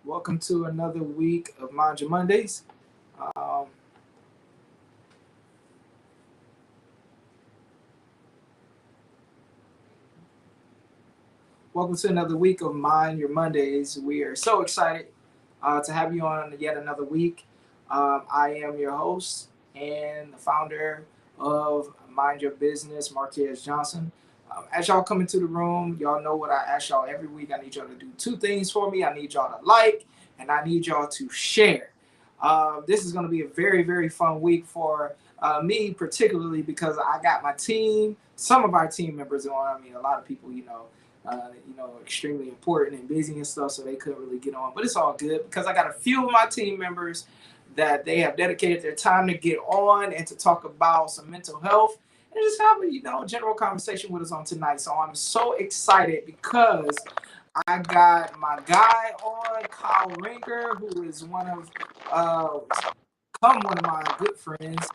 Welcome to another week of MYB Mondays. Um, Welcome to another week of Mind Your Mondays. We are so excited to have you on yet another week. I am your host and the founder of Mind Your Business, Marquez Johnson. As y'all come into the room, y'all know what I ask y'all every week. I need y'all to do two things for me. I need y'all to like, and I need y'all to share. This is going to be a very, very fun week for me, particularly because I got my team, some of our team members on. I mean, a lot of people, extremely important and busy and stuff, so they couldn't really get on. But it's all good because I got a few of my team members that they have dedicated their time to get on and to talk about some mental health and just have a general conversation with us on tonight. So I'm so excited because I got my guy on, Kyle Rinker, who is uh, one of my good friends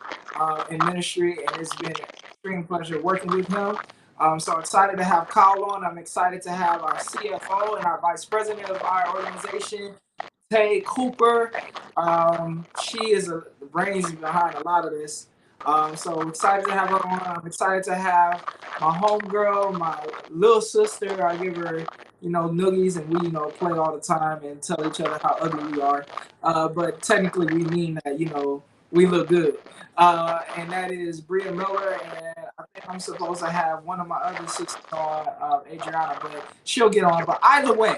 in ministry, and it's been an extreme pleasure working with him. I'm so excited to have Kyle on. I'm excited to have our CFO and our vice president of our organization, Tay Cooper. She is the brains behind a lot of this. So excited to have her on. I'm excited to have my homegirl, my little sister. I give her, noogies, and we, play all the time and tell each other how ugly we are. But technically, we mean that, we look good. And that is Bria Miller. And I think I'm supposed to have one of my other sisters on, Adriana, but she'll get on. But either way,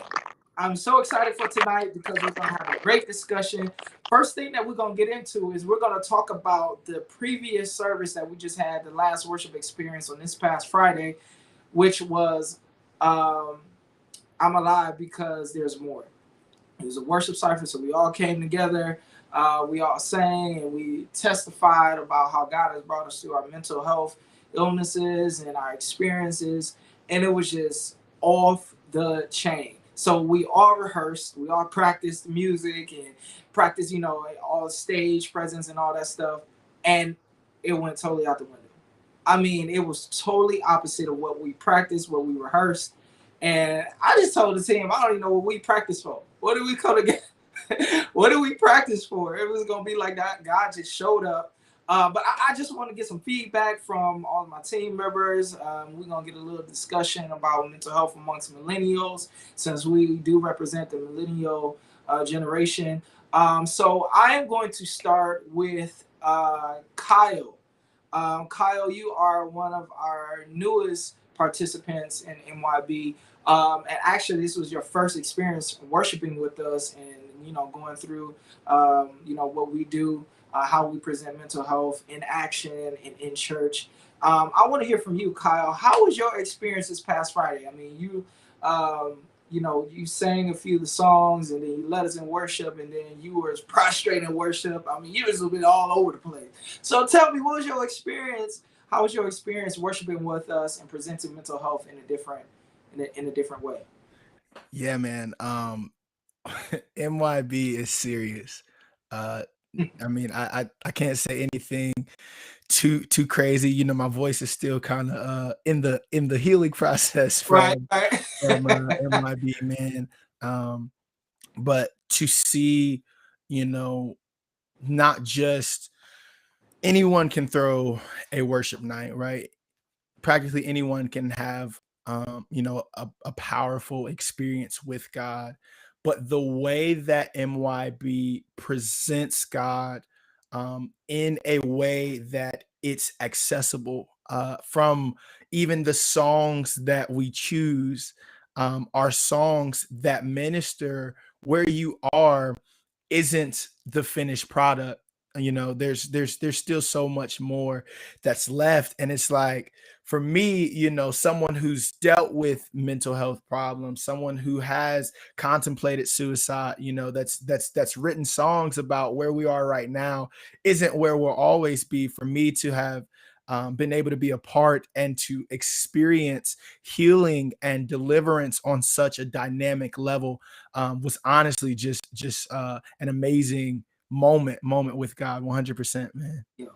I'm so excited for tonight because we're going to have a great discussion. First thing that we're going to get into is we're going to talk about the previous service that we just had, the last worship experience on this past Friday, which was I'm Alive Because There's More. It was a worship service, so we all came together. We all sang and we testified about how God has brought us through our mental health illnesses and our experiences, and it was just off the chain. So we all rehearsed, we all practiced music and practiced, all stage presence and all that stuff, and it went totally out the window. I mean, it was totally opposite of what we practiced, what we rehearsed. And I just told the team, I don't even know what we practiced for. What did we come together? What did we practice for? It was going to be like that. God just showed up. But I just want to get some feedback from all of my team members. We're going to get a little discussion about mental health amongst millennials, since we do represent the millennial generation. So I am going to start with Kyle. Kyle, you are one of our newest participants in MYB. And actually, this was your first experience worshiping with us and, going through, what we do, how we present mental health in action in church. I want to hear from you, Kyle. How was your experience this past Friday? I mean, you sang a few of the songs and then you led us in worship and then you were prostrate in worship. I mean, you was a bit all over the place. So tell me, what was your experience? How was your experience worshiping with us and presenting mental health in a different way? Yeah, man. MYB is serious. I mean, I can't say anything too crazy. My voice is still kind of in the healing process Right, from right. MYB, man. But to see, you know, not just anyone can throw a worship night, right? Practically anyone can have a powerful experience with God, but the way that MYB presents God in a way that it's accessible, from even the songs that we choose, are songs that minister where you are isn't the finished product. There's still so much more that's left, and it's like, for me, someone who's dealt with mental health problems, someone who has contemplated suicide, that's written songs about where we are right now, isn't where we'll always be. For me to have been able to be a part and to experience healing and deliverance on such a dynamic level, was honestly just an amazing moment with God. 100%, man. Yeah.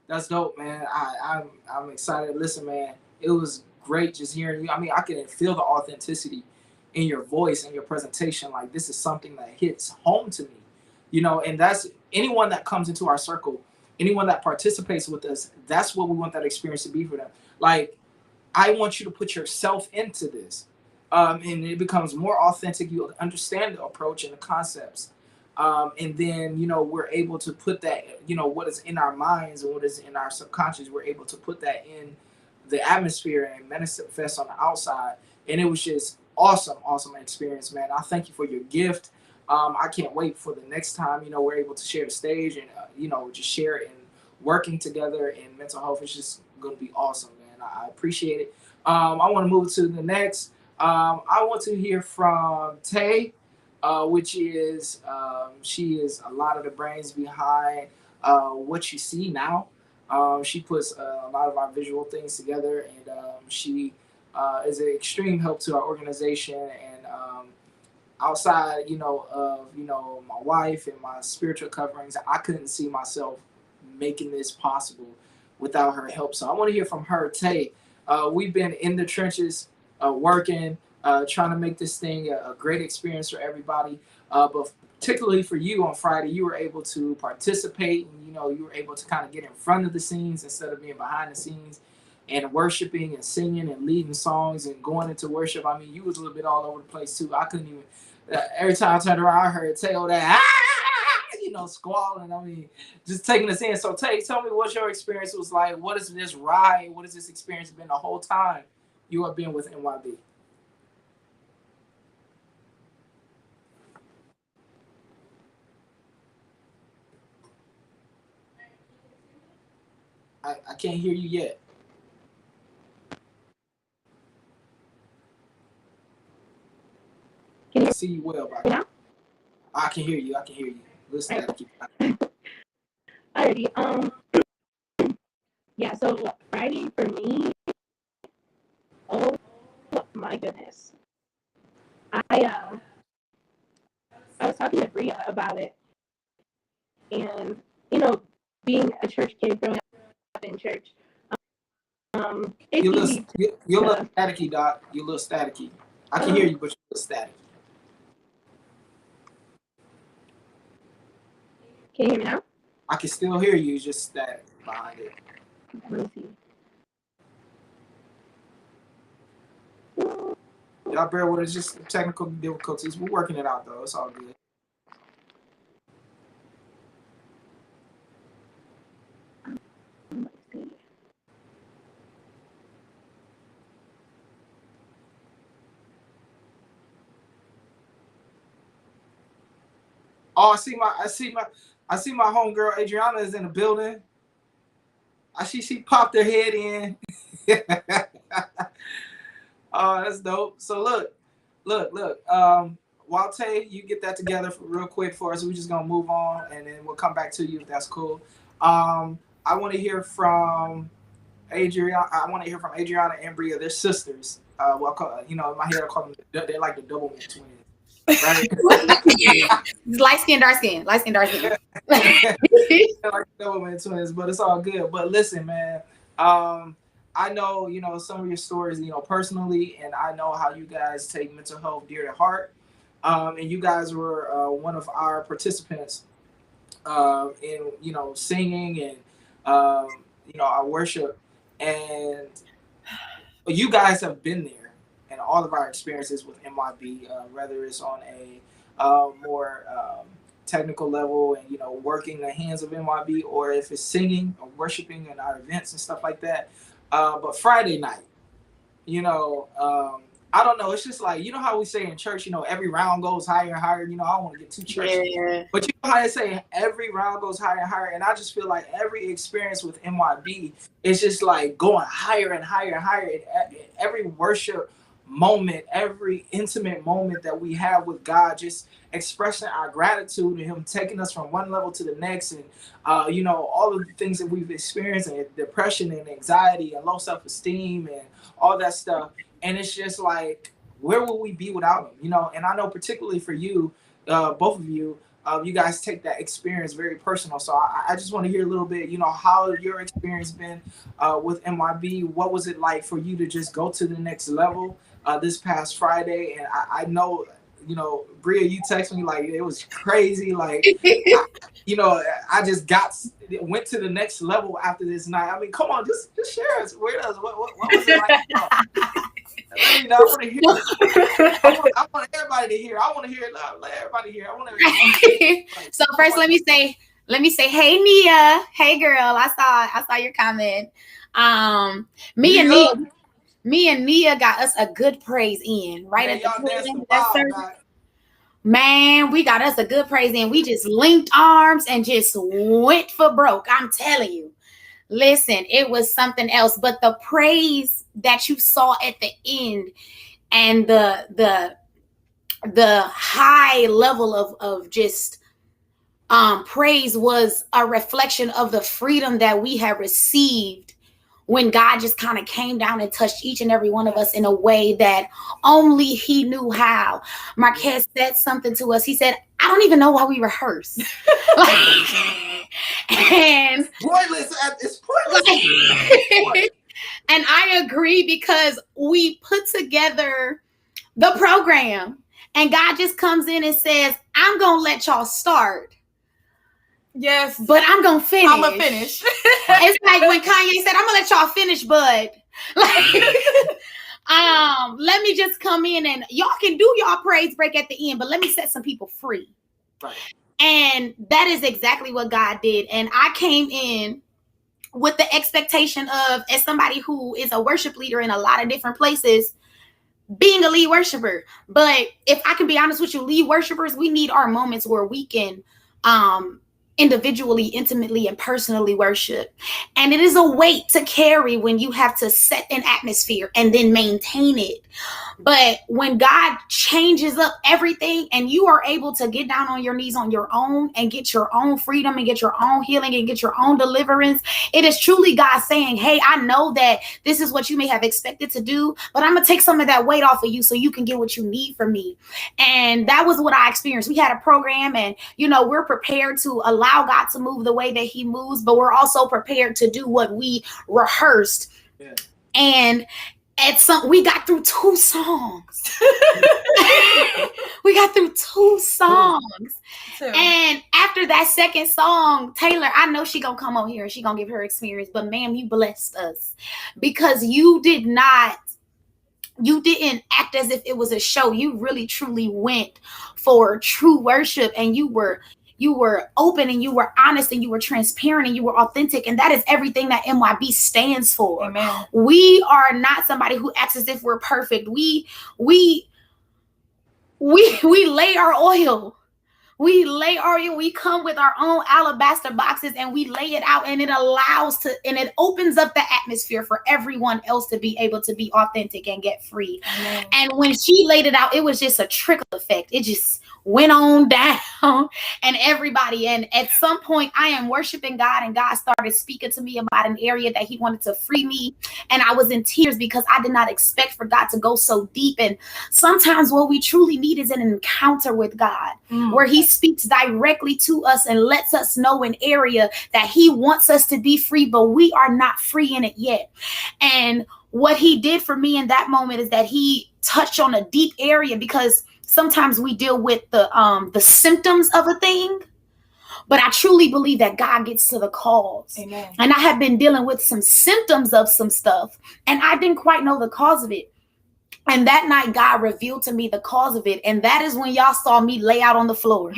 That's dope, man. I'm excited. Listen, man, it was great just hearing you. I mean, I can feel the authenticity in your voice and your presentation, like this is something that hits home to me, you know. And that's anyone that comes into our circle, anyone that participates with us, that's what we want that experience to be for them. Like, I want you to put yourself into this. And it becomes more authentic. You understand the approach and the concepts. And then, you know, we're able to put that, you know, what is in our minds and what is in our subconscious, we're able to put that in the atmosphere and manifest on the outside. And it was just awesome, awesome experience, man. I thank you for your gift. I can't wait for the next time, you know, we're able to share the stage and, you know, just share it and working together in mental health. It's just going to be awesome, man. I appreciate it. I want to move to the next. I want to hear from Tay, which is she is a lot of the brains behind what you see now. She puts a lot of our visual things together, and she is an extreme help to our organization. And outside, you know, of my wife and my spiritual coverings, I couldn't see myself making this possible without her help. So I want to hear from her. Tay, we've been in the trenches, working, trying to make this thing a great experience for everybody. But particularly for you on Friday, you were able to participate, and you know, you were able to kind of get in front of the scenes instead of being behind the scenes, and worshiping and singing and leading songs and going into worship. I mean, you was a little bit all over the place too. I couldn't even. Every time I turned around, I heard Tayo that, you know, squalling. I mean, just taking us in. So, Tay, tell me what your experience was like. What is this ride? What has this experience been the whole time you have been with MYB? I can't hear you yet. I see you well, but I can hear you. I can hear you. Listen, I keep. Alrighty. Yeah. So Friday for me. Oh my goodness. I uh, I was talking to Bria about it, and you know, being a church kid growing up in church, it You're a leads little, me you're a little to. staticky, Doc. You're a little staticky. I can hear you, but you're a little staticky. Can you hear me now? I can still hear you. It's just static behind it. Let me see. Y'all bear with us. Just technical difficulties. We're working it out, though. It's all good. Let's see. Oh, I see my homegirl Adriana is in the building. I see she popped her head in. Oh, that's dope. So look. Walte, you get that together for real quick for us. We're just gonna move on, and then we'll come back to you if that's cool. I want to hear from Adriana. I want to hear from Adriana and Bria. They're sisters. You know, in my head I call them. They're like the double man twins, right? Light skin, dark skin, light skin, dark skin. Like double twins, but it's all good. But listen, man, I know, you know, some of your stories, you know, personally, and I know how you guys take mental health dear to heart. And you guys were one of our participants in, you know, singing and you know, our worship, and you guys have been there in all of our experiences with MYB, whether it's on a more technical level and, you know, working the hands of MYB, or if it's singing or worshiping in our events and stuff like that. But Friday night, you know, I don't know. It's just like, you know how we say in church, you know, every round goes higher and higher. You know, I don't want to get too churchy, Yeah. but you know how they say every round goes higher and higher. And I just feel like every experience with MYB is just like going higher and higher and higher. Every worship moment, every intimate moment that we have with God, just expressing our gratitude and Him taking us from one level to the next, and you know, all of the things that we've experienced, and depression and anxiety and low self-esteem and all that stuff. And it's just like, where will we be without Him? You know, and I know particularly for you, both of you, you guys take that experience very personal. So I just want to hear a little bit, you know, how your experience been with MYB. What was it like for you to just go to the next level? this past Friday, and I know, you know, Bria, you text me like it was crazy. Like, I just went to the next level after this night. I mean, come on, just share us with us. What was it like? Let me know. I want to hear. I want everybody to hear. I want to hear it. Let everybody hear. I want to. So first, let me say, hey Nia, hey girl. I saw your comment. Me and Nia got us a good praise in right Man, at the y'all danced end the of that wild, service. Man, we got us a good praise in. We just linked arms and just went for broke. I'm telling you. Listen, it was something else. But the praise that you saw at the end and the high level of just praise was a reflection of the freedom that we have received when God just kind of came down and touched each and every one of us in a way that only he knew how. Marquez said something to us. He said, I don't even know why we rehearse. And pointless. It's pointless. And I agree, because we put together the program and God just comes in and says, I'm going to let y'all start. Yes. But I'm going to finish. I'm going to finish. It's like when Kanye said, I'm going to let y'all finish, but let me just come in and y'all can do y'all praise break at the end, but let me set some people free. Right. And that is exactly what God did. And I came in with the expectation of, as somebody who is a worship leader in a lot of different places, being a lead worshiper. But if I can be honest with you, lead worshipers, we need our moments where we can individually, intimately, and personally worship. And it is a weight to carry when you have to set an atmosphere and then maintain it. But when God changes up everything and you are able to get down on your knees on your own and get your own freedom and get your own healing and get your own deliverance, it is truly God saying, hey, I know that this is what you may have expected to do, but I'm going to take some of that weight off of you so you can get what you need from me. And that was what I experienced. We had a program and, we're prepared to allow God to move the way that he moves, but we're also prepared to do what we rehearsed. Yeah. And we got through 2 songs. We got through 2 songs. And after that second song, Taylor, I know she gonna come on here and she gonna give her experience, but ma'am, you blessed us because you didn't act as if it was a show. You really truly went for true worship, and you were open and you were honest and you were transparent and you were authentic. And that is everything that MYB stands for. Amen. We are not somebody who acts as if we're perfect. We lay our oil. We come with our own alabaster boxes and we lay it out, and it opens up the atmosphere for everyone else to be able to be authentic and get free. Amen. And when she laid it out, it was just a trickle effect. It just went on down and everybody. And at some point I am worshiping God and God started speaking to me about an area that he wanted to free me. And I was in tears because I did not expect for God to go so deep. And sometimes what we truly need is an encounter with God where he speaks directly to us and lets us know an area that he wants us to be free, but we are not free in it yet. And what he did for me in that moment is that he touched on a deep area, because sometimes we deal with the symptoms of a thing, but I truly believe that God gets to the cause. Amen. And I have been dealing with some symptoms of some stuff, and I didn't quite know the cause of it. And that night, God revealed to me the cause of it. And that is when y'all saw me lay out on the floor.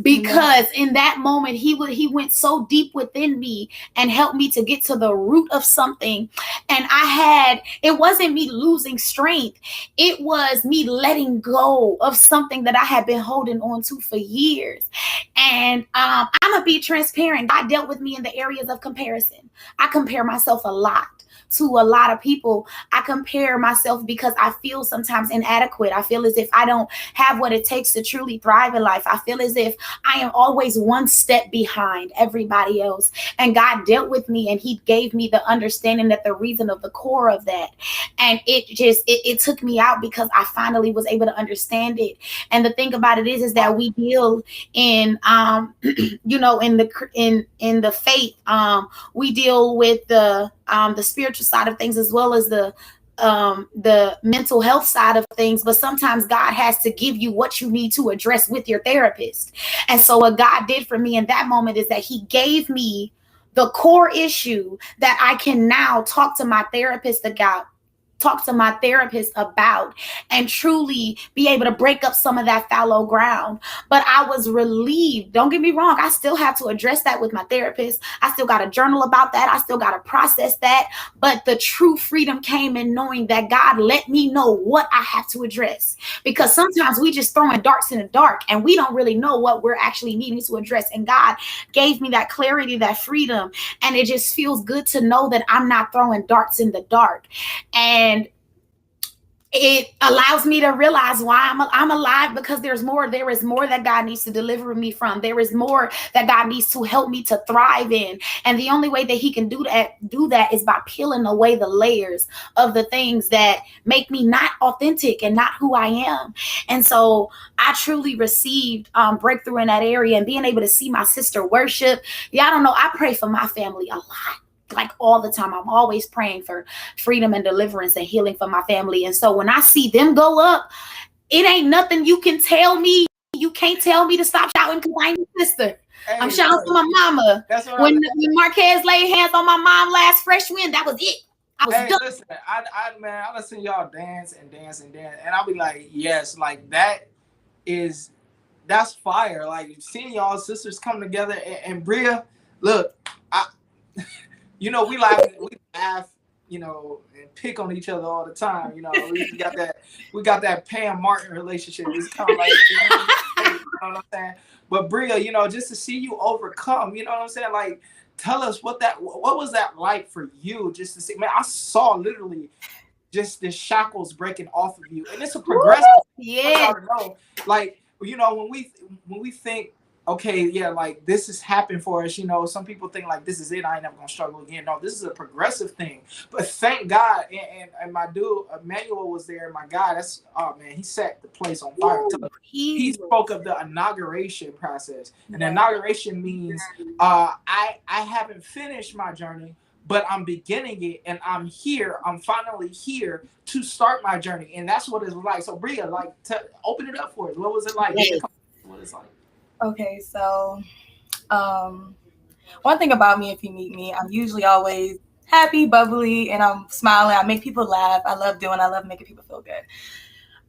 Because in that moment, he went so deep within me and helped me to get to the root of something. And it wasn't me losing strength. It was me letting go of something that I had been holding on to for years. And I'm going to be transparent. God dealt with me in the areas of comparison. I compare myself a lot to a lot of people. I compare myself because I feel sometimes inadequate. I feel as if I don't have what it takes to truly thrive in life. I feel as if I am always one step behind everybody else. And God dealt with me and he gave me the understanding that the reason of the core of that. And it took me out because I finally was able to understand it. And the thing about it is that we deal in, in the faith, we deal with the spiritual side of things as well as the the mental health side of things, but sometimes God has to give you what you need to address with your therapist. And so what God did for me in that moment is that he gave me the core issue that I can now talk to my therapist about and truly be able to break up some of that fallow ground. But I was relieved. Don't get me wrong. I still have to address that with my therapist. I still got to journal about that. I still got to process that. But the true freedom came in knowing that God let me know what I have to address. Because sometimes we just throwing darts in the dark and we don't really know what we're actually needing to address. And God gave me that clarity, that freedom. And it just feels good to know that I'm not throwing darts in the dark. And it allows me to realize why I'm alive, because there is more that God needs to deliver me from. There is more that God needs to help me to thrive in. And the only way that he can do that is by peeling away the layers of the things that make me not authentic and not who I am. And so I truly received breakthrough in that area, and being able to see my sister worship. Yeah, I don't know. I pray for my family a lot. Like all the time. I'm always praying for freedom and deliverance and healing for my family. And so when I see them go up, it ain't nothing you can tell me. You can't tell me to stop shouting because I ain't your sister. Hey, I'm shouting for my mama. When Marquez laid hands on my mom last fresh wind, that was it. I was done. Listen, I listen to y'all dance, and I'll be like, yes, like that's fire. Like seeing y'all sisters come together, and Bria, look, we laugh, and pick on each other all the time. We got that Pam Martin relationship. It's kind of like, you know what I'm saying? But Bria, just to see you overcome, you know what I'm saying? Like, tell us what was that like for you? Just to see, man, I saw literally just the shackles breaking off of you, and it's a progressive. Yeah. Like, when we think, okay, yeah, like this has happened for us. Some people think like this is it. I ain't never gonna struggle again. No, this is a progressive thing. But thank God, and my dude Emmanuel was there. My guy, he set the place on fire. He spoke of the inauguration process, and inauguration means I haven't finished my journey, but I'm beginning it, and I'm here. I'm finally here to start my journey, and that's what it's like. So Bria, like, open it up for us. What was it like? What it's like? Okay, so one thing about me, if you meet me, I'm usually always happy, bubbly, and I'm smiling. I make people laugh. I love making people feel good.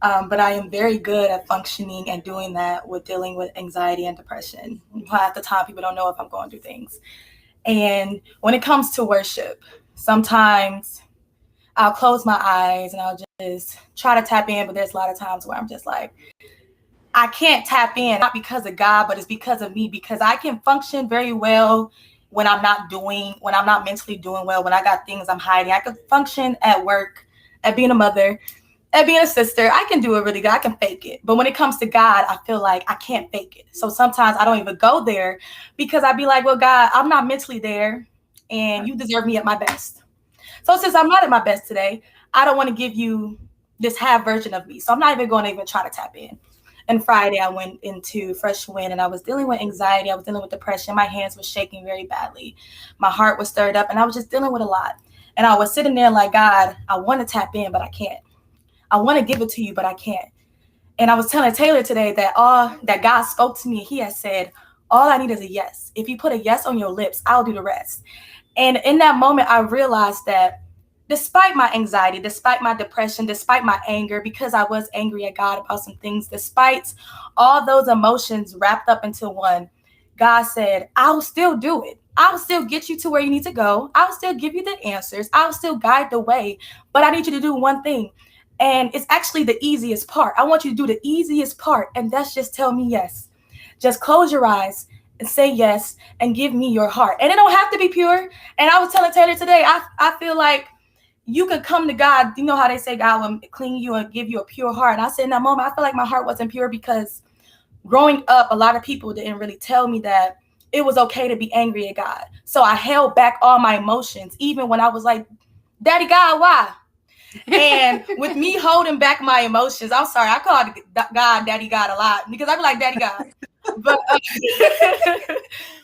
But I am very good at functioning and doing that with dealing with anxiety and depression. Half the time, people don't know if I'm going through things. And when it comes to worship, sometimes I'll close my eyes and I'll just try to tap in, but there's a lot of times where I'm just like, I can't tap in, not because of God, but it's because of me, because I can function very well when I'm not mentally doing well, when I got things I'm hiding. I can function at work, at being a mother, at being a sister. I can do it really good. I can fake it. But when it comes to God, I feel like I can't fake it. So sometimes I don't even go there because I'd be like, well, God, I'm not mentally there and you deserve me at my best. So since I'm not at my best today, I don't want to give you this half version of me. So I'm not even going to even try to tap in. And Friday, I went into Fresh Wind and I was dealing with anxiety. I was dealing with depression. My hands were shaking very badly. My heart was stirred up and I was just dealing with a lot. And I was sitting there like, God, I want to tap in, but I can't. I want to give it to you, but I can't. And I was telling Taylor today that God spoke to me. He has said, all I need is a yes. If you put a yes on your lips, I'll do the rest. And in that moment, I realized that despite my anxiety, despite my depression, despite my anger, because I was angry at God about some things, despite all those emotions wrapped up into one, God said, I'll still do it. I'll still get you to where you need to go. I'll still give you the answers. I'll still guide the way. But I need you to do one thing. And it's actually the easiest part. I want you to do the easiest part. And that's just tell me yes. Just close your eyes and say yes and give me your heart. And it don't have to be pure. And I was telling Taylor today, I feel like you could come to God. You know how they say God will clean you and give you a pure heart. And I said in that moment, I feel like my heart wasn't pure because growing up, a lot of people didn't really tell me that it was okay to be angry at God. So I held back all my emotions, even when I was like, Daddy God, why? And with me holding back my emotions, I'm sorry, I call God Daddy God a lot because I be like, Daddy God, But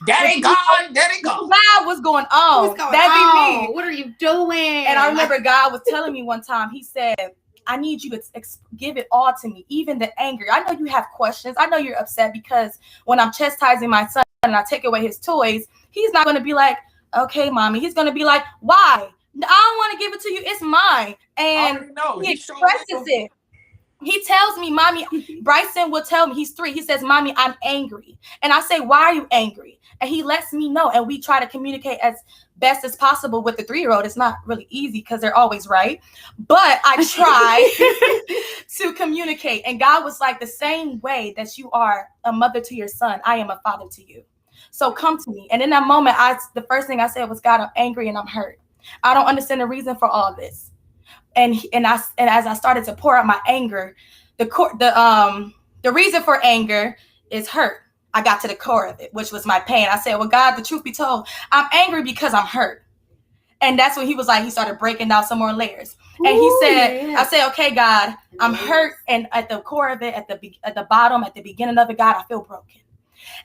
Daddy gone, daddy gone. God was going on. What's going That'd on? be me. What are you doing? And I remember God was telling me one time, he said, I need you to give it all to me, even the anger. I know you have questions. I know you're upset because when I'm chastising my son and I take away his toys, he's not going to be like, okay, mommy. He's going to be like, why? I don't want to give it to you. It's mine. And he expresses it. He tells me, mommy, Bryson will tell me, he's 3. He says, mommy, I'm angry. And I say, why are you angry? And he lets me know. And we try to communicate as best as possible with the 3-year-old. It's not really easy because they're always right. But I try to communicate. And God was like, the same way that you are a mother to your son, I am a father to you. So come to me. And in that moment, the first thing I said was, God, I'm angry and I'm hurt. I don't understand the reason for all this. And as I started to pour out my anger, the reason for anger is hurt. I got to the core of it, which was my pain. I said, well, God, the truth be told, I'm angry because I'm hurt. And that's when he was like, he started breaking down some more layers. And he said, I said, okay, God, I'm hurt. And at the core of it, at the bottom, at the beginning of it, God, I feel broken.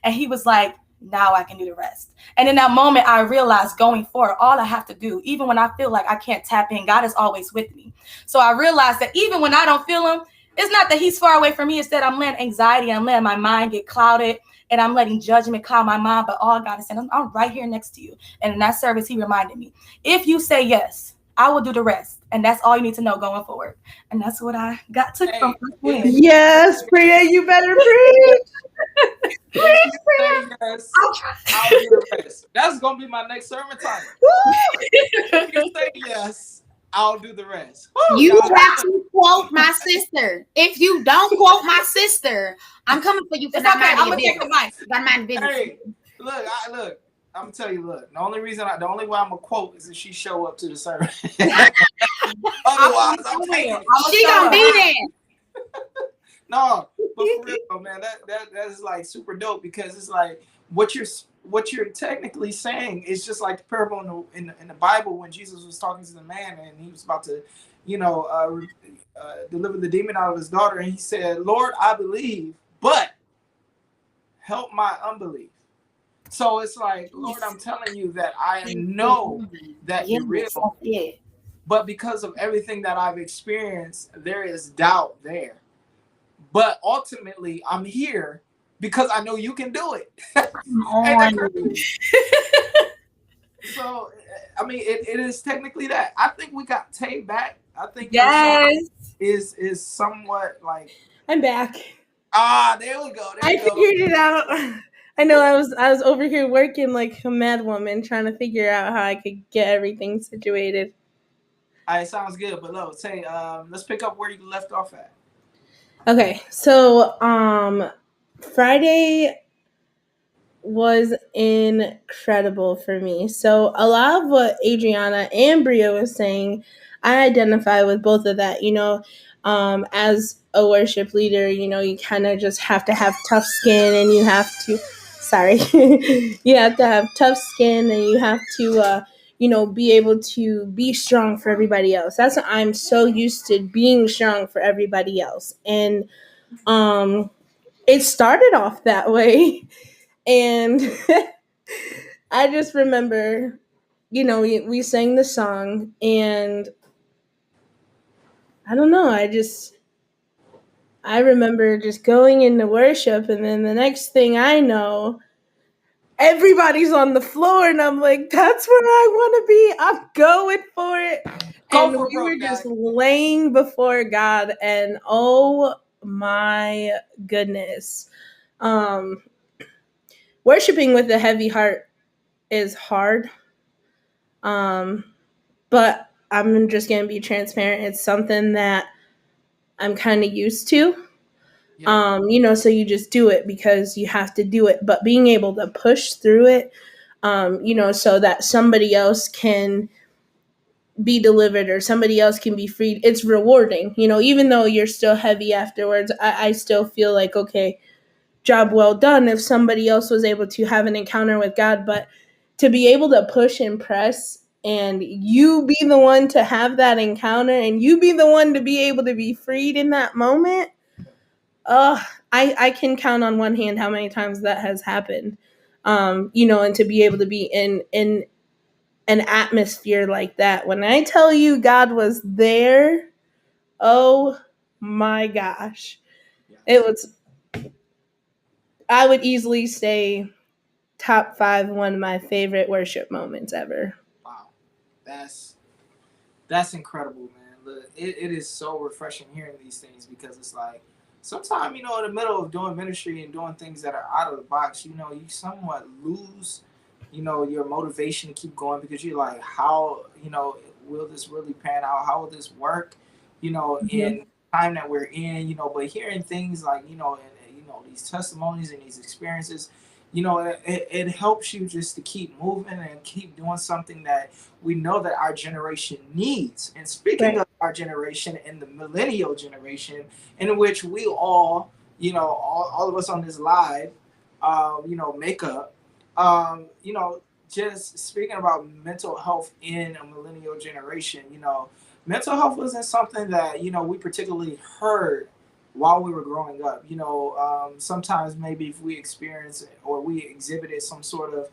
And he was like, now I can do the rest. And in that moment, I realized going forward, all I have to do, even when I feel like I can't tap in, God is always with me. So I realized that even when I don't feel him, it's not that he's far away from me. It's that I'm letting anxiety, I'm letting my mind get clouded, and I'm letting judgment cloud my mind. But all God is saying, I'm right here next to you. And in that service, he reminded me, if you say yes, I will do the rest. And that's all you need to know going forward. And that's what I got took from him. Yes, Priya, you better preach. Yes, I'll do the rest. That's gonna be my next sermon title. If you say yes, I'll do the rest. Woo, you have to quote my sister. If you don't quote my sister, I'm coming for you for not I'm minding gonna your take the business. mic. Not minding business. Hey, look. I'm gonna tell you. Look, the only way I'm gonna quote is if she show up to the service. Otherwise, I'm taking it. She gonna be there. No, but for real, man, that is like super dope because it's like what you're technically saying is just like the parable in the Bible when Jesus was talking to the man and he was about to, deliver the demon out of his daughter, and he said, "Lord, I believe, but help my unbelief." So it's like, Lord, I'm telling you that I know that you're real, but because of everything that I've experienced, there is doubt there. But ultimately, I'm here because I know you can do it. So, I mean, it is technically that. I think we got Tay back. I think Yes, is somewhat like. I'm back. There we go. I figured it out. I know I was over here working like a mad woman trying to figure out how I could get everything situated. All right, sounds good. But look, Tay, let's pick up where you left off at. Okay, so Friday was incredible for me. So a lot of what Adriana and Bria was saying, I identify with both of that. As a worship leader, you kind of just have to have tough skin, and you have to, you have to have tough skin, and you have to, be able to be strong for everybody else. That's what I'm so used to, being strong for everybody else. And it started off that way. And I just remember, we sang the song, and I don't know, I remember just going into worship, and then the next thing I know, everybody's on the floor, and I'm like, that's where I want to be. I'm going for it. And we were just laying before God, and oh my goodness. Worshiping with a heavy heart is hard. But I'm just going to be transparent. It's something that I'm kind of used to. Yeah. So you just do it because you have to do it. But being able to push through it, so that somebody else can be delivered or somebody else can be freed, it's rewarding. Even though you're still heavy afterwards, I still feel like, okay, job well done if somebody else was able to have an encounter with God. But to be able to push and press, and you be the one to have that encounter, and you be the one to be able to be freed in that moment, I can count on one hand how many times that has happened. And to be able to be in an atmosphere like that. When I tell you God was there, oh my gosh. It was, I would easily say top 5, one of my favorite worship moments ever. Wow, that's incredible, man. Look, it is so refreshing hearing these things, because it's like sometimes, in the middle of doing ministry and doing things that are out of the box, you somewhat lose, your motivation to keep going, because you're like, how, will this really pan out? How will this work? In the time that we're in, but hearing things like, these testimonies and these experiences, it helps you just to keep moving and keep doing something that we know that our generation needs. And speaking of our generation and the millennial generation, in which we all, all of us on this live, make up, just speaking about mental health in a millennial generation, mental health wasn't something that, we particularly heard while we were growing up. Sometimes maybe if we experienced or we exhibited some sort of,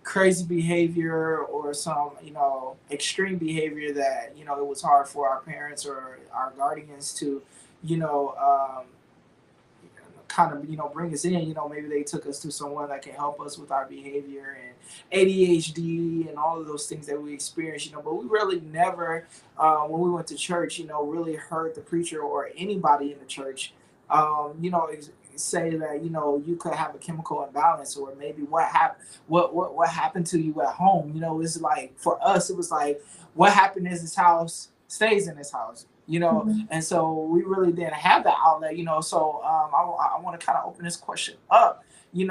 crazy behavior or some, extreme behavior that, it was hard for our parents or our guardians to, you know, um, kind of, bring us in. Maybe they took us to someone that can help us with our behavior and ADHD and all of those things that we experience. But we really never, when we went to church, really heard the preacher or anybody in the church, say that, you could have a chemical imbalance, or maybe what happened to you at home. It's like, for us, it was like, what happened in this house stays in this house. And so we really didn't have that outlet. So I want to kind of open this question up. Being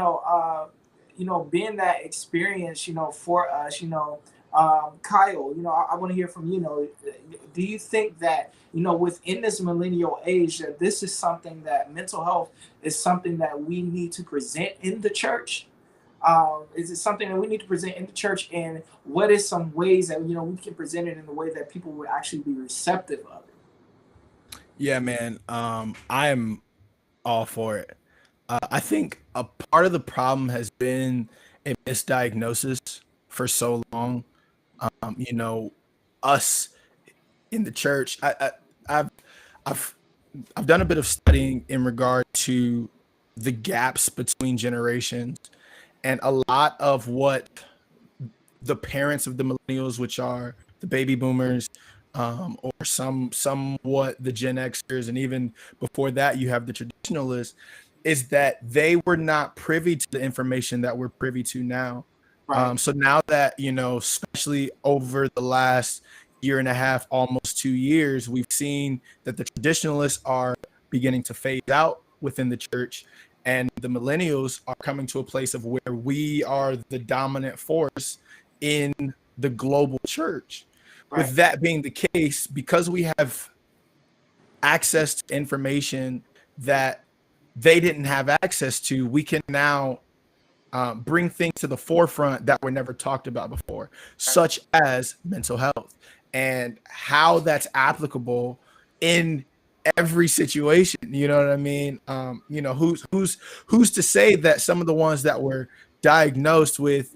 that experience, for us, Kyle, I want to hear from you. Do you think that, within this millennial age, that this is something that mental health is something that we need to present in the church? Is it something that we need to present in the church? And what is some ways that, we can present it in a way that people would actually be receptive of it? Yeah, man. I am all for it. I think a part of the problem has been a misdiagnosis for so long. You know, us in the church. I've I've I've done a bit of studying in regard to the gaps between generations, and a lot of what the parents of the millennials, which are the baby boomers, or somewhat the Gen Xers, and even before that, you have the traditionalists, is that they were not privy to the information that we're privy to now. Right. So now that, especially over the last year and a half, almost 2 years, we've seen that the traditionalists are beginning to phase out within the church, and the millennials are coming to a place of where we are the dominant force in the global church. Right. With that being the case, because we have access to information that they didn't have access to, we can now bring things to the forefront that were never talked about before, such as mental health and how that's applicable in every situation. You know what I mean? Who's to say that some of the ones that were diagnosed with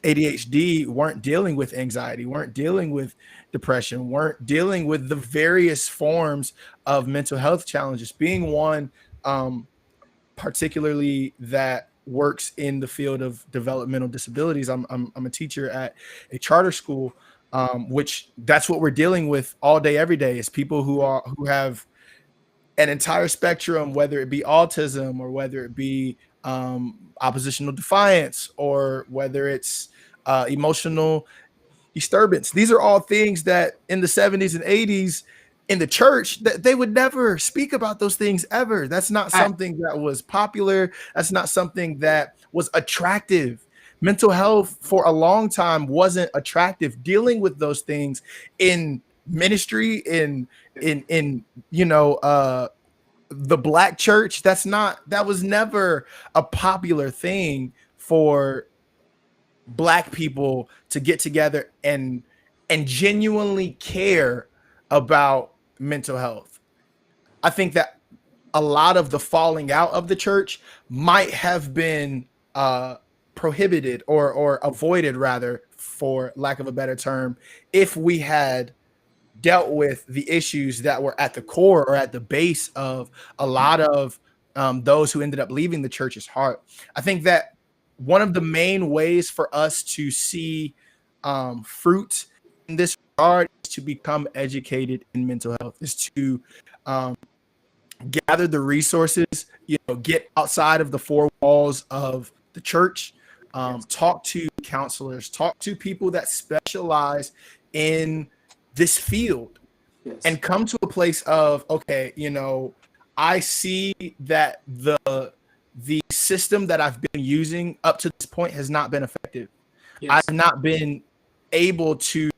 ADHD weren't dealing with anxiety, weren't dealing with depression, weren't dealing with the various forms of mental health challenges? Being one, particularly that works in the field of developmental disabilities. I'm a teacher at a charter school, which that's what we're dealing with all day, every day, is people who have an entire spectrum, whether it be autism or whether it be oppositional defiance or whether it's emotional disturbance. These are all things that in the 70s and 80s in the church, that they would never speak about those things ever. That's not something that was popular. That's not something that was attractive. Mental health for a long time wasn't attractive. Dealing with those things in ministry, in the Black church, that was never a popular thing for Black people to get together and genuinely care about mental health. I think that a lot of the falling out of the church might have been prohibited or avoided, rather, for lack of a better term, if we had dealt with the issues that were at the core or at the base of a lot of those who ended up leaving the church's heart. I think that one of the main ways for us to see fruit in this regard is to become educated in mental health, is to um, gather the resources, get outside of the four walls of the church, talk to counselors, talk to people that specialize in this field, and come to a place of, okay, I see that the system that I've been using up to this point has not been effective. I've not been able to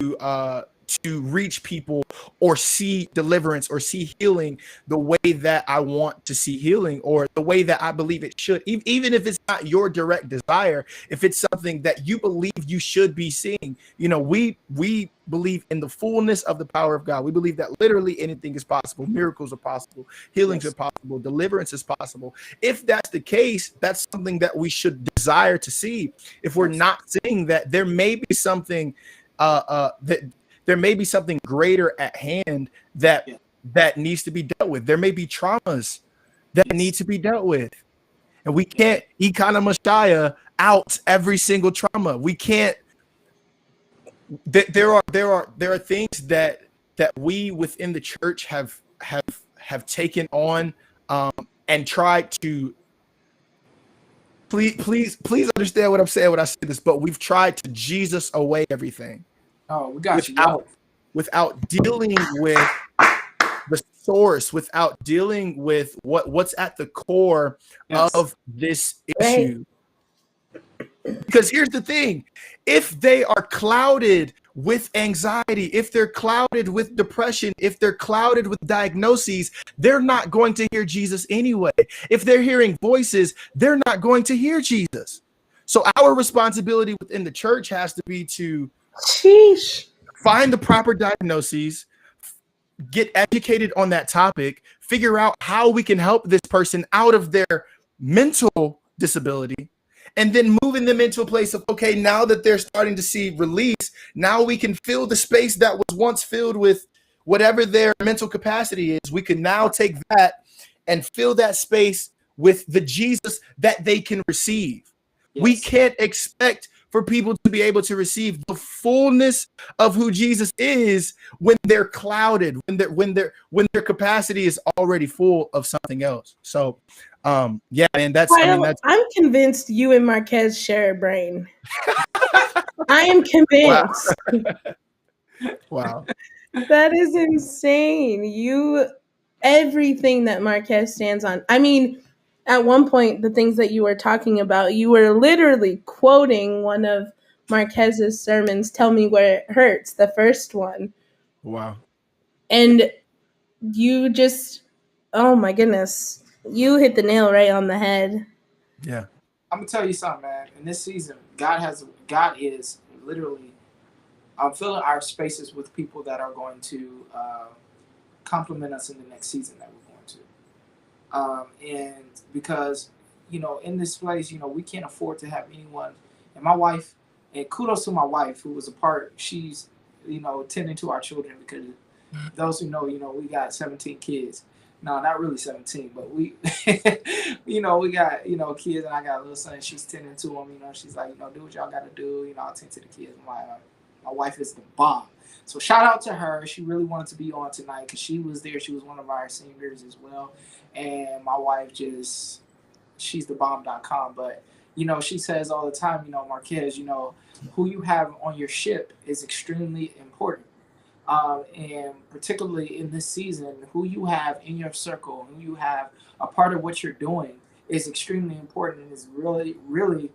reach people or see deliverance or see healing the way that I want to see healing, or the way that I believe it should. Even if it's not your direct desire, if it's something that you believe you should be seeing, we believe in the fullness of the power of God. We believe that literally anything is possible. Miracles are possible. Healings are possible. Deliverance is possible. If that's the case, that's something that we should desire to see. If we're not seeing that, there may be something there may be something greater at hand that needs to be dealt with. There may be traumas that need to be dealt with, and we can't Messiah out every single trauma. We can't. There are things that we within the church have taken on and tried to. Please understand what I'm saying when I say this, but we've tried to Jesus away everything. Oh, we got you. Without dealing with the source, without dealing with what's at the core of this issue. Because here's the thing, if they are clouded with anxiety, if they're clouded with depression, if they're clouded with diagnoses, they're not going to hear Jesus anyway. If they're hearing voices, they're not going to hear Jesus. So our responsibility within the church has to be to find the proper diagnoses, get educated on that topic, figure out how we can help this person out of their mental disability, and then moving them into a place of, okay, now that they're starting to see release, now we can fill the space that was once filled with whatever their mental capacity is. We can now take that and fill that space with the Jesus that they can receive. We can't expect for people to be able to receive the fullness of who Jesus is when they're clouded, when their capacity is already full of something else. So and that's I'm convinced you and Marquez share a brain. I am convinced. Wow. That is insane. Everything that Marquez stands on. I mean, at one point, the things that you were talking about, you were literally quoting one of Marquez's sermons, Tell Me Where It Hurts, the first one. Wow. And you just, oh my goodness, you hit the nail right on the head. Yeah. I'm gonna tell you something, man. In this season, God is literally filling our spaces with people that are going to complement us in the next season that we're going to. And because, in this place, we can't afford to have anyone. And my wife, and kudos to my wife, who was a part, she's, tending to our children, because those who know, we got 17 kids. No, not really 17, but we, we got, kids, and I got a little son, she's tending to them, she's like, do what y'all got to do, I'll tend to the kids. My wife is the bomb. So shout out to her. She really wanted to be on tonight because she was there. She was one of our singers as well. And my wife she's the bomb.com. But, she says all the time, Marquez, who you have on your ship is extremely important. And particularly in this season, who you have in your circle, who you have a part of what you're doing is extremely important, and is really, really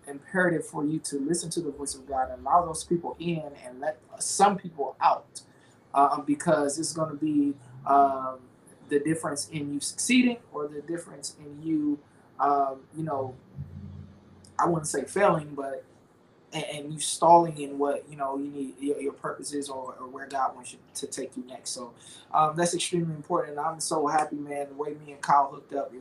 imperative for you to listen to the voice of God and allow those people in and let some people out, because it's going to be the difference in you succeeding or the difference in you, I wouldn't say failing, but and you stalling in what you need your purpose is, or where God wants you to take you next. So that's extremely important, and I'm so happy, man. The way me and Kyle hooked up,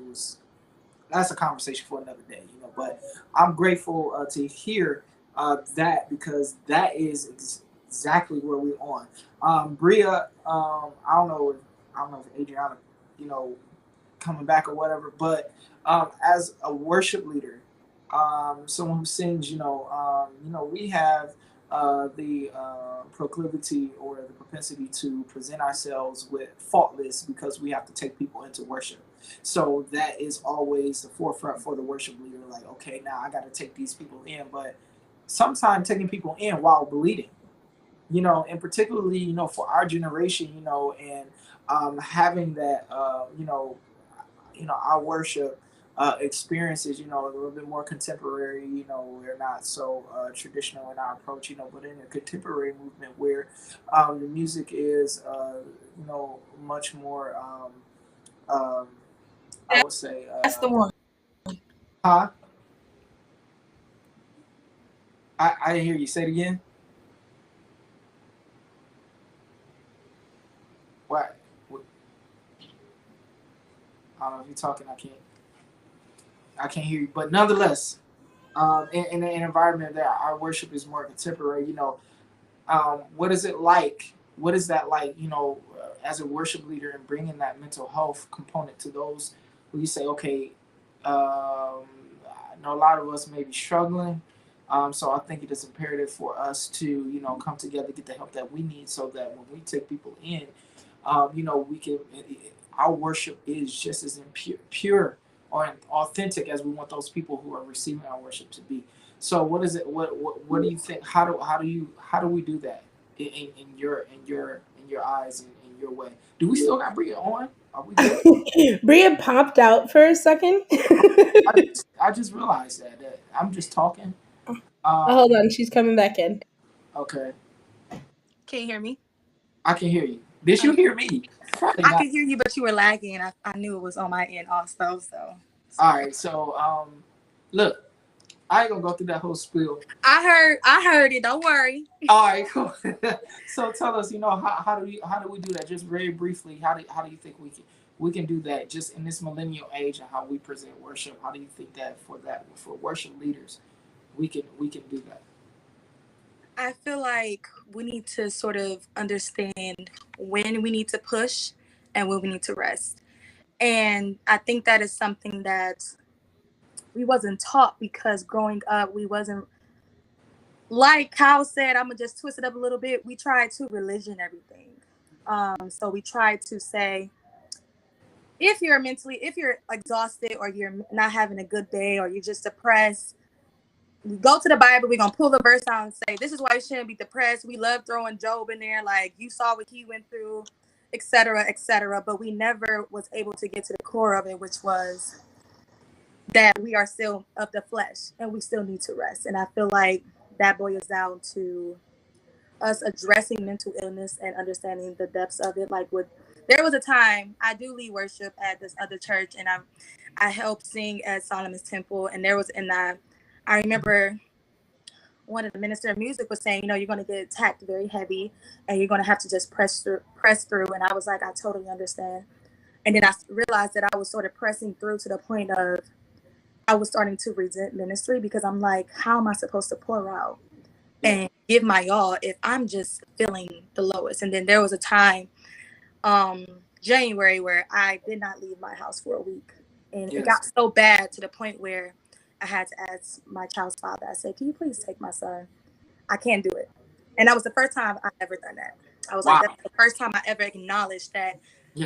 that's a conversation for another day, But I'm grateful to hear that, because that is exactly where we're on. Bria, I don't know if Adriana, coming back or whatever, but as a worship leader, someone who sings, we have the proclivity or the propensity to present ourselves with faultless, because we have to take people into worship. So that is always the forefront for the worship leader. Like, okay, now I got to take these people in, but sometimes taking people in while bleeding, and particularly, for our generation, and having that, our worship experiences, a little bit more contemporary. We're not so traditional in our approach, but in a contemporary movement where the music is, much more, I would say, That's the one. huh? I didn't hear you say it again. What? I don't know if you're talking. I can't hear you. But nonetheless, in an environment that our worship is more contemporary, what is it like? What is that like? As a worship leader, and bringing that mental health component to those who you say, okay, I know a lot of us may be struggling. So I think it is imperative for us to, come together, get the help that we need, so that when we take people in, we can. Our worship is just as pure or authentic as we want those people who are receiving our worship to be. So what is it? What do you think? How do we do that in your eyes and in your way? Do we still got Bria on? Are we good? Bria popped out for a second. I just realized that I'm just talking. Hold on, she's coming back in. Okay, Can you hear me? I can hear you. Did you hear me? Probably I not. could hear you, but you were lagging. I knew it was on my end also. So All right, so look, I ain't gonna go through that whole spiel. I heard it. Don't worry. All right, cool. So tell us, how do we do that? Just very briefly, how do you think we can do that just in this millennial age, and how we present worship? How do you think that for worship leaders, we can do that? I feel like we need to sort of understand when we need to push and when we need to rest. And I think that is something that we wasn't taught, because growing up we wasn't, like Kyle said, I'm gonna just twist it up a little bit. We tried to religion everything. So we tried to say, if you're exhausted, or you're not having a good day, or you're just depressed, we go to the Bible, we're gonna pull the verse out and say, this is why you shouldn't be depressed. We love throwing Job in there, like, you saw what he went through, etc., etc. But we never was able to get to the core of it, which was that we are still of the flesh and we still need to rest. And I feel like that boils down to us addressing mental illness and understanding the depths of it. There was a time, I do lead worship at this other church, and I helped sing at Solomon's Temple, and I remember one of the minister of music was saying, you're going to get attacked very heavy, and you're going to have to just press through. And I was like, I totally understand. And then I realized that I was sort of pressing through to the point of I was starting to resent ministry, because I'm like, how am I supposed to pour out and give my all if I'm just feeling the lowest? And then there was a time, January, where I did not leave my house for a week. And it got so bad to the point where I had to ask my child's father. I said, can you please take my son? I can't do it. And that was the first time I ever done that. I was like, that's the first time I ever acknowledged that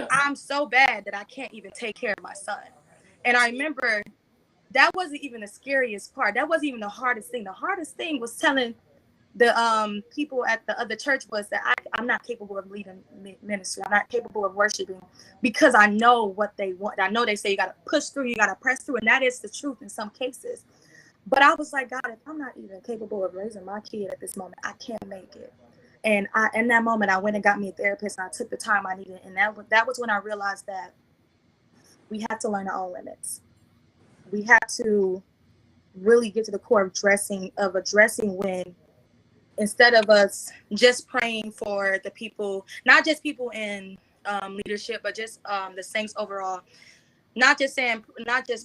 I'm so bad that I can't even take care of my son. And I remember that wasn't even the scariest part. That wasn't even the hardest thing. The hardest thing was telling the people at the other church was that I'm not capable of leading ministry. I'm not capable of worshiping, because I know what they want. I know they say you got to push through, you got to press through, and that is the truth in some cases. But I was like, God, if I'm not even capable of raising my kid at this moment, I can't make it. And in that moment, I went and got me a therapist, and I took the time I needed. And that was when I realized that we have to learn our own limits. We have to really get to the core of addressing when, instead of us just praying for the people, not just people in leadership, but just the saints overall, not just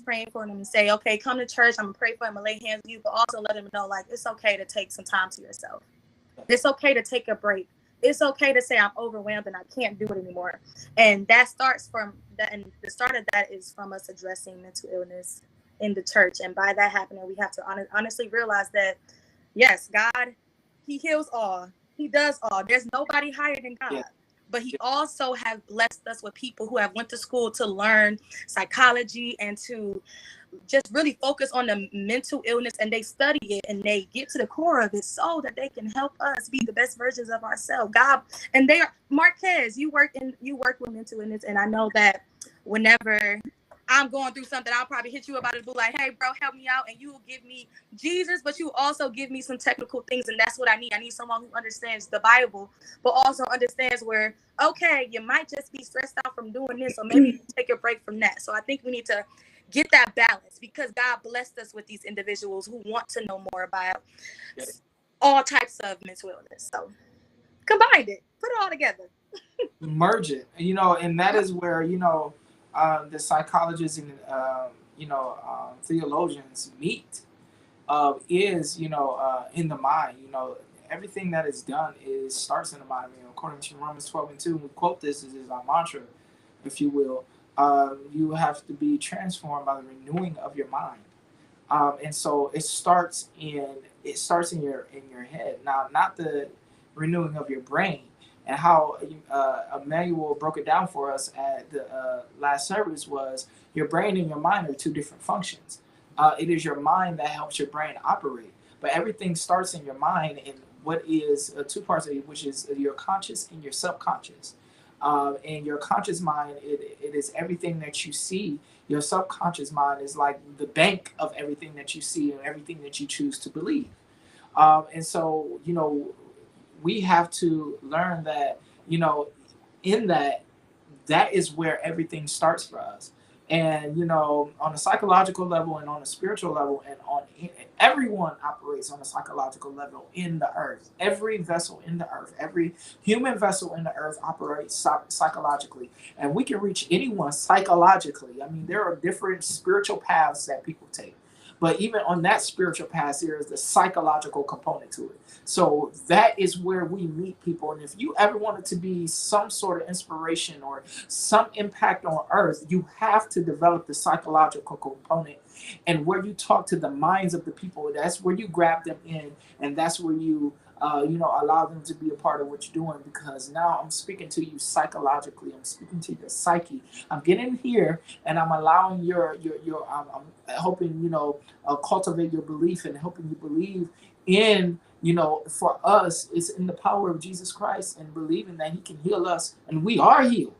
praying for them and say, okay, come to church, I'm gonna pray for them and lay hands on you, but also let them know, like, it's okay to take some time to yourself. It's okay to take a break. It's okay to say I'm overwhelmed and I can't do it anymore. And that starts from that, and the start of that is from us addressing mental illness in the church. And by that happening, we have to honestly realize that, yes, God, He heals all. He does all. There's nobody higher than God. Yeah. But He also has blessed us with people who have went to school to learn psychology and to just really focus on the mental illness, and they study it and they get to the core of it so that they can help us be the best versions of ourselves. God, and they are, Marquez, you work with mental illness, and I know that whenever I'm going through something, I'll probably hit you about it, like, hey bro, help me out, and you will give me Jesus, but you also give me some technical things, and that's what I need. I need someone who understands the Bible, but also understands where, okay, you might just be stressed out from doing this, or maybe take a break from that. So I think we need to get that balance, because God blessed us with these individuals who want to know more about all types of mental illness. So combine it, put it all together, merge it, and that is where the psychologists and theologians meet. Is in the mind. Everything that is done starts in the mind. According to Romans 12:2, we quote this as our mantra, if you will. You have to be transformed by the renewing of your mind. And so it starts in your head. Now, not the renewing of your brain. And how Emmanuel broke it down for us at the last service was, your brain and your mind are two different functions. It is your mind that helps your brain operate, but everything starts in your mind. And what is two parts of it, which is your conscious and your subconscious. And your conscious mind, it is everything that you see. Your subconscious mind is like the bank of everything that you see and everything that you choose to believe. And so, we have to learn that, in that is where everything starts for us. And, on a psychological level and on a spiritual level, and everyone operates on a psychological level in the earth. Every vessel in the earth, every human vessel in the earth operates psychologically. And we can reach anyone psychologically. I mean, there are different spiritual paths that people take. But even on that spiritual path, there is the psychological component to it. So that is where we meet people. And if you ever wanted to be some sort of inspiration or some impact on earth, you have to develop the psychological component. And where you talk to the minds of the people, that's where you grab them in, and that's where you allow them to be a part of what you're doing. Because now I'm speaking to you psychologically. I'm speaking to your psyche. I'm getting here, and I'm allowing I'm helping cultivate your belief and helping you believe in. For us, it's in the power of Jesus Christ and believing that He can heal us, and we are healed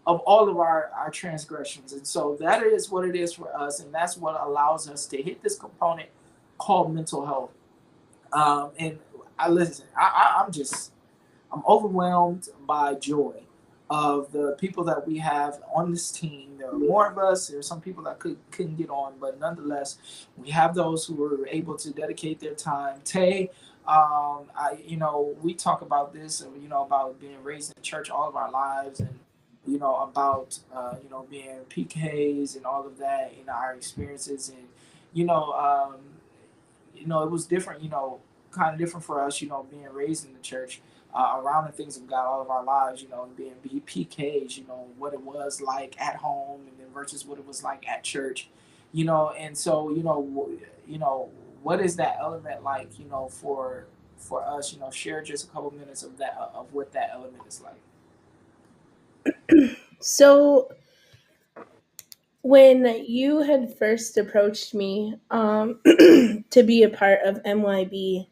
of all of our transgressions. And so that is what it is for us, and that's what allows us to hit this component called mental health. And I'm overwhelmed by joy of the people that we have on this team. There are more of us. There are some people that couldn't get on, but nonetheless, we have those who were able to dedicate their time. Tay, we talk about this, about being raised in the church all of our lives, and about being PKs and all of that, our experiences, and it was different, kind of different for us, being raised in the church, around the things of God all of our lives, being PKs, what it was like at home, and then versus what it was like at church, and so, what is that element like, for us, share just a couple minutes of that, of what that element is like. So when you had first approached me to be a part of MYB,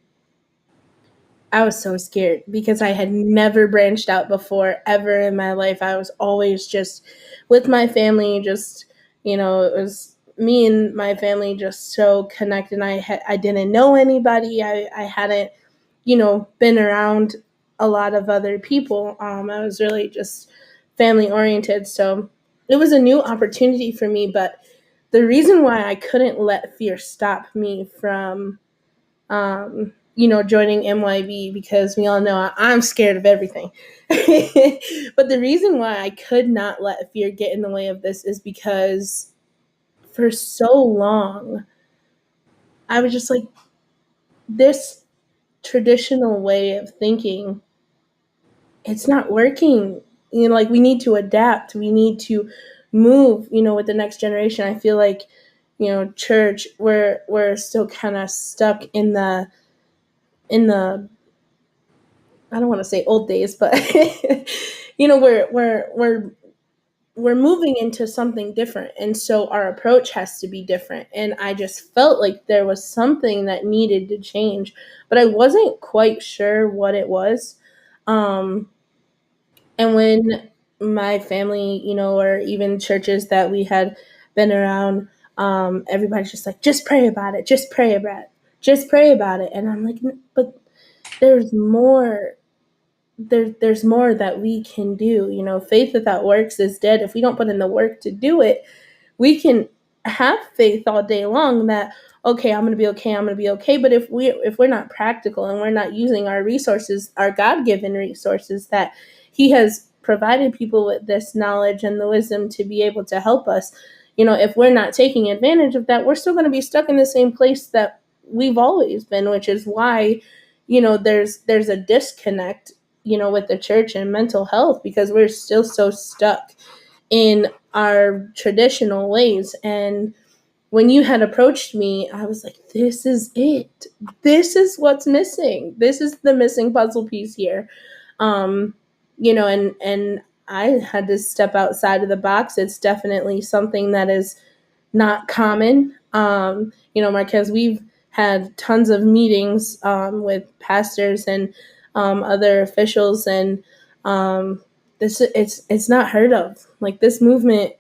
I was so scared because I had never branched out before ever in my life. I was always just with my family, just, it was me and my family just so connected. I didn't know anybody. I hadn't, been around a lot of other people. I was really just family oriented. So it was a new opportunity for me, but the reason why I couldn't let fear stop me from, joining MYB, because we all know I'm scared of everything. But the reason why I could not let fear get in the way of this is because for so long, I was just like, this traditional way of thinking, it's not working. Like, we need to adapt. We need to move, with the next generation. I feel like, church, we're still kind of stuck in the I don't want to say old days, but we're moving into something different, and so our approach has to be different. And I just felt like there was something that needed to change, but I wasn't quite sure what it was. Um, and when my family, or even churches that we had been around, everybody's just like, just pray about it, just pray about it, just pray about it. And I'm like, but there's more. There's more that we can do. Faith without works is dead. If we don't put in the work to do it, we can have faith all day long that, okay, I'm going to be okay, I'm going to be okay. But if we're not practical and we're not using our resources, our God-given resources that he has provided people with, this knowledge and the wisdom to be able to help us, if we're not taking advantage of that, we're still going to be stuck in the same place that we've always been, which is why there's a disconnect with the church and mental health, because we're still so stuck in our traditional ways. And when you had approached me, I was like, this is it. This is what's missing. This is the missing puzzle piece here. And I had to step outside of the box. It's definitely something that is not common. Marquez, we've had tons of meetings with pastors and other officials, and this it's not heard of. Like, this movement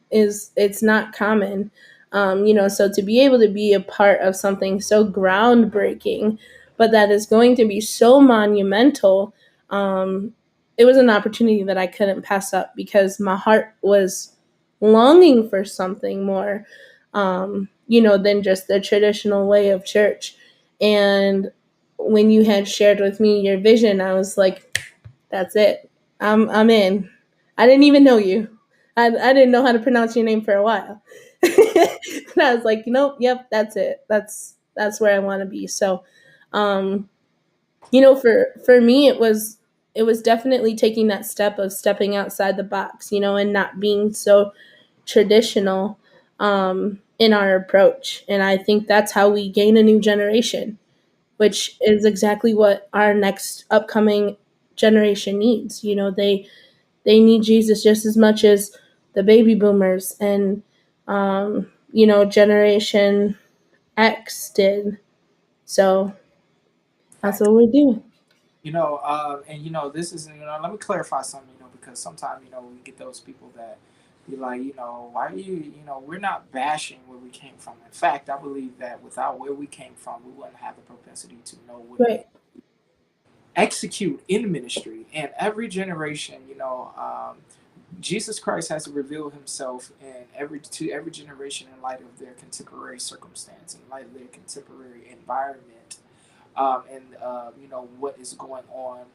it's not common. So to be able to be a part of something so groundbreaking, but that is going to be so monumental, it was an opportunity that I couldn't pass up, because my heart was longing for something more, than just the traditional way of church. And when you had shared with me your vision, I was like, that's it. I'm in. I didn't even know you. I didn't know how to pronounce your name for a while. And I was like, nope, yep, that's it. That's where I want to be. So, for me, it was definitely taking that step of stepping outside the box, and not being so traditional in our approach. And I think that's how we gain a new generation, which is exactly what our next upcoming generation needs. They need Jesus just as much as the baby boomers and Generation X did. So that's what we're doing. And this is, let me clarify something, because sometimes, we get those people that be like, why are you, we're not bashing where we came from. In fact, I believe that without where we came from, we wouldn't have the propensity to know what Right. execute in ministry. And every generation, Jesus Christ has to reveal himself to every generation in light of their contemporary circumstance, in light of their contemporary environment, and what is going on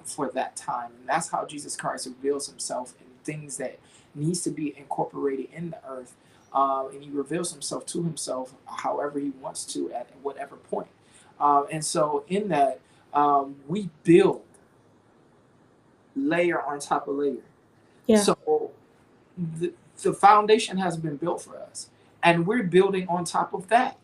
for that time. And that's how Jesus Christ reveals himself in things that needs to be incorporated in the earth. And he reveals himself to himself however he wants to at whatever point. And so in that, we build layer on top of layer. Yeah. So the foundation has been built for us, and we're building on top of that.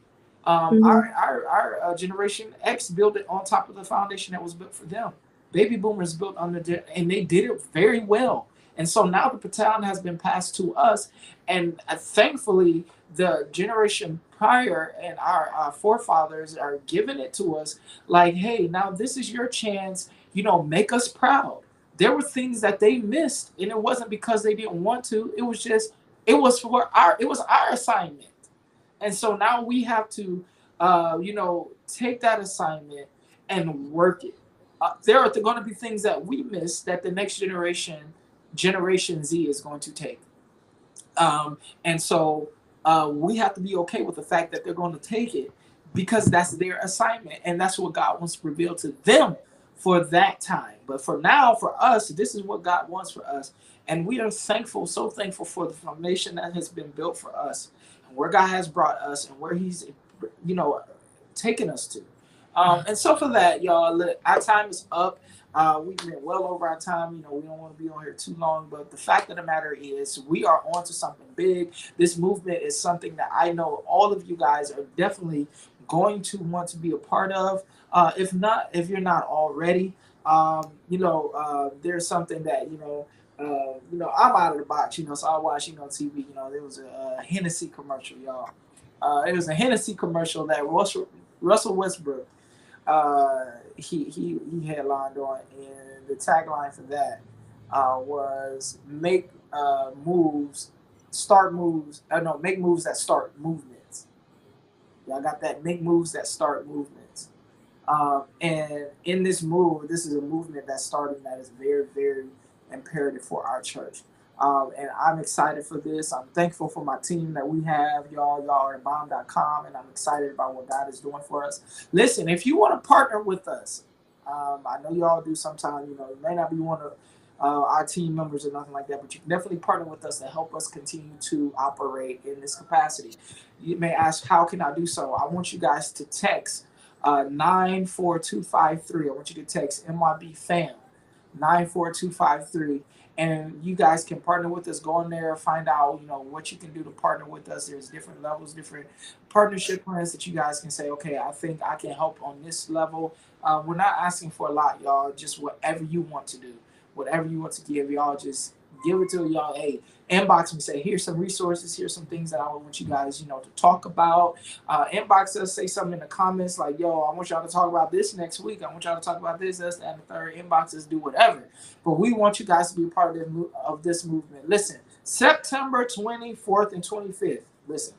Our Generation X built it on top of the foundation that was built for them. Baby boomers built and they did it very well. And so now the baton has been passed to us, and thankfully the generation prior and our forefathers are giving it to us. Like, hey, now this is your chance. Make us proud. There were things that they missed, and it wasn't because they didn't want to. It was just it was our assignment. And so now we have to, take that assignment and work it. There are going to be things that we miss that the next Generation Z, is going to take. And so we have to be okay with the fact that they're going to take it because that's their assignment and that's what God wants to reveal to them for that time. But for now, for us, this is what God wants for us. And we are thankful, so thankful for the foundation that has been built for us and where God has brought us and where He's, taken us to. And so for that, y'all, look, our time is up. We've been well over our time. We don't want to be on here too long, but the fact of the matter is we are on to something big. This movement is something that I know all of you guys are definitely going to want to be a part of. If you're not already, there's something that, I'm out of the box, so I watch, TV, there was a Hennessy commercial, y'all. It was a Hennessy commercial that Russell Westbrook, he headlined on, and the tagline for that was make moves, start moves. No, make moves that start movements. Y'all got that? Make moves that start movements. And in this move, this is a movement that's starting that is very, very imperative for our church. And I'm excited for this. I'm thankful for my team that we have. Y'all are at bomb.com, and I'm excited about what God is doing for us. Listen, if you want to partner with us, I know y'all do sometimes, you may not be one of our team members or nothing like that, but you can definitely partner with us to help us continue to operate in this capacity. You may ask, how can I do so? I want you guys to text 94253. I want you to text MYB fam 94253, and you guys can partner with us. Go in there, find out what you can do to partner with us. There's different levels, different partnership plans that you guys can say, okay, I think I can help on this level. We're not asking for a lot, y'all. Just whatever you want to do, whatever you want to give, y'all just give it to y'all. Hey, inbox me, say, here's some resources, here's some things that I want you guys, to talk about. Inbox us, say something in the comments like, yo, I want y'all to talk about this next week. I want y'all to talk about this, that, and the third. Inbox us, do whatever. But we want you guys to be a part of this movement. Listen, September 24th and 25th. Listen,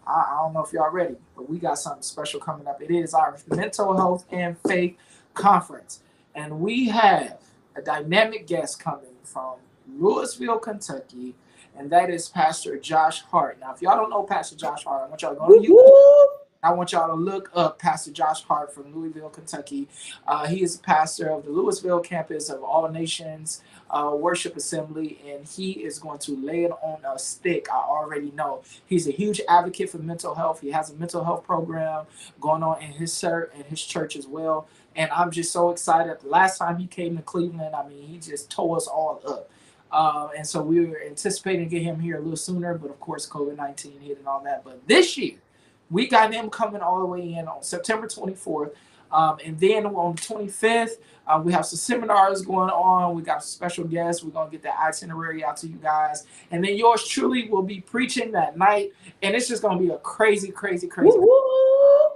I don't know if y'all ready, but we got something special coming up. It is our Mental Health and Faith Conference. And we have a dynamic guest coming from Louisville, Kentucky, and that is Pastor Josh Hart. Now, if y'all don't know Pastor Josh Hart, I want y'all to go to YouTube. I want y'all to look up Pastor Josh Hart from Louisville, Kentucky. He is the pastor of the Louisville campus of All Nations Worship Assembly, and he is going to lay it on a stick. I already know. He's a huge advocate for mental health. He has a mental health program going on in his church as well. And I'm just so excited. The last time he came to Cleveland, he just tore us all up. And so we were anticipating to get him here a little sooner, but of course COVID-19 hit and all that. But this year, we got him coming all the way in on September 24th. And then on the 25th, we have some seminars going on. We got some special guests. We're going to get that itinerary out to you guys. And then yours truly will be preaching that night. And it's just going to be a crazy, crazy, crazy.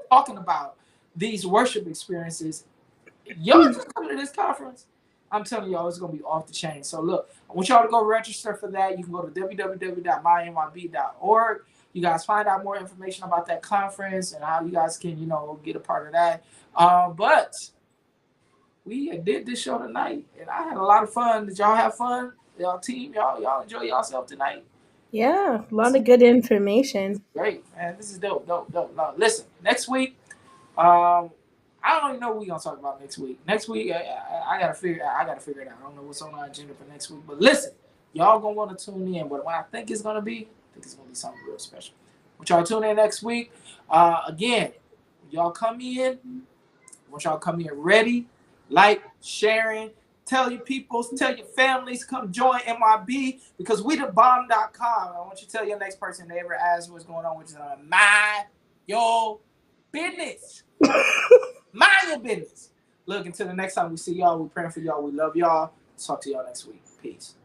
Talking about these worship experiences. Y'all just coming to this conference. I'm telling y'all, it's going to be off the chain. So look, I want y'all to go register for that. You can go to www.mymyb.org. You guys find out more information about that conference and how you guys can, get a part of that. But we did this show tonight, and I had a lot of fun. Did y'all have fun? Y'all team, y'all enjoy yourself tonight? Yeah, a lot of good information. Great, man. This is dope. No, listen, next week, I don't even know what we're gonna talk about next week. Next week, I gotta figure it out. I don't know what's on our agenda for next week. But listen, y'all gonna want to tune in. But what I think it's gonna be, something real special. Want y'all tune in next week. Again, y'all come in. Want y'all come in ready, sharing. Tell your peoples, tell your families, come join MYB because we the bomb.com. I want you to tell your next person they ever ask what's going on, which is mind your business. Mind your business. Look, until the next time we see y'all, we're praying for y'all. We love y'all. Talk to y'all next week. Peace.